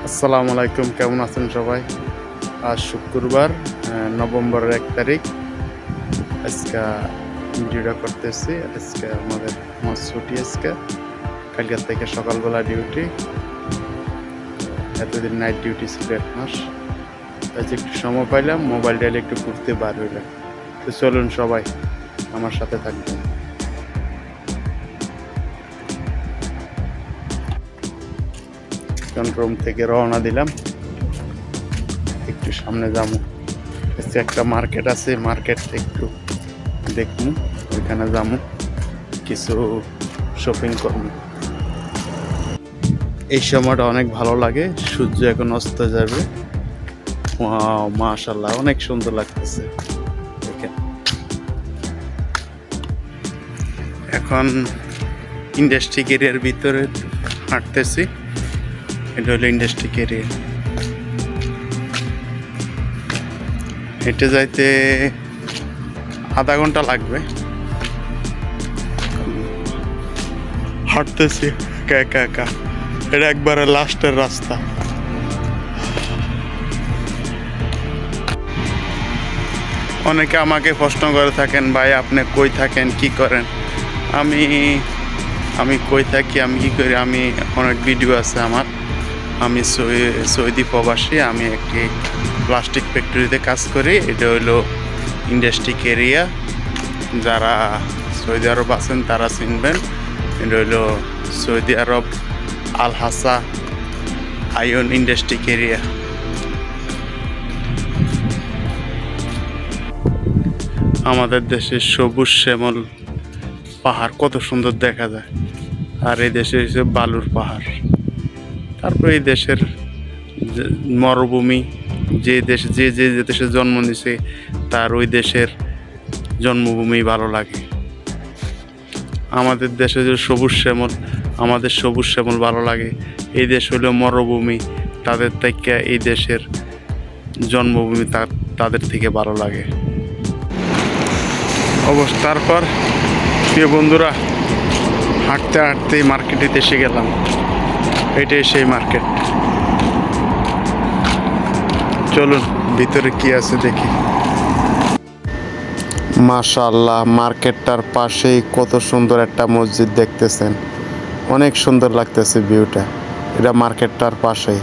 আসসালামু আলাইকুম, কেমন আছেন সবাই? আজ শুক্রবার, নভেম্বরের 1 তারিখ। আজকে ভিডিওটা করতেছি। আজকে আমার ছুটি। কালকের থেকে সকালবেলা ডিউটি। এতদিন নাইট ডিউটি ছিল 1 মাস। আজ একটু সময় পাইলাম, মোবাইল ডাইলে একটু ঘুরতে বার হইলাম। তো চলুন সবাই আমার সাথে থাকবেন। রুম থেকে রওনা দিলাম, একটু সামনে যাবো। একটা মার্কেট আছে, মার্কেট একটু দেখবো, ওইখানে যাবো, কিছু শপিং করবো। এই সময়টা অনেক ভালো লাগে, সূর্য এখন অস্ত যাবে। মাশাআল্লাহ, অনেক সুন্দর লাগতেছে। এখন ইন্ডাস্ট্রিক এরিয়ার ভিতরে হাঁটতেছি। এটা হলো ইন্ডাস্ট্রিক এরিয়া। হেঁটে যাইতে আধা ঘন্টা লাগবে। হাঁটতেছি একা একা, এটা একবারে লাস্টের রাস্তা। অনেকে আমাকে প্রশ্ন করে থাকেন, ভাই আপনি কই থাকেন, কি করেন? আমি কই থাকি, আমি কি করি, আমি অনেক ভিডিও আছে আমার। আমি সৌদি প্রবাসী। আমি একটি প্লাস্টিক ফ্যাক্টরিতে কাজ করি। এটা হলো ইন্ডাস্ট্রিক এরিয়া। যারা সৌদি আরব আছেন তারা চিনবেন। এটা হলো সৌদি আরব আল হাসা আয়ন ইন্ডাস্ট্রিক এরিয়া। আমাদের দেশের সবুজ শ্যামল পাহাড় কত সুন্দর দেখা যায়, আর এই দেশে হচ্ছে বালুর পাহাড়। তারপরে এই দেশের মরুভূমি। যে দেশে জন্ম নিছে তার ওই দেশের জন্মভূমি ভালো লাগে। আমাদের দেশে যে সবুজ শ্যামল, আমাদের সবুজ শ্যামল ভালো লাগে। এই দেশ হলো মরুভূমি, তাদের থেকে এই দেশের জন্মভূমি তাদের থেকে ভালো লাগে। তারপর প্রিয় বন্ধুরা, হাঁটতে হাঁটতে মার্কেটে এসে গেলাম। এটাই সেই মার্কেট। চলুন ভিতরে কি আছে দেখি। মাশাআল্লাহ, মার্কেটটার পাশেই কত সুন্দর একটা মসজিদ দেখতেছেন। অনেক সুন্দর লাগতেছে ভিউটা। এটা মার্কেটটার পাশেই।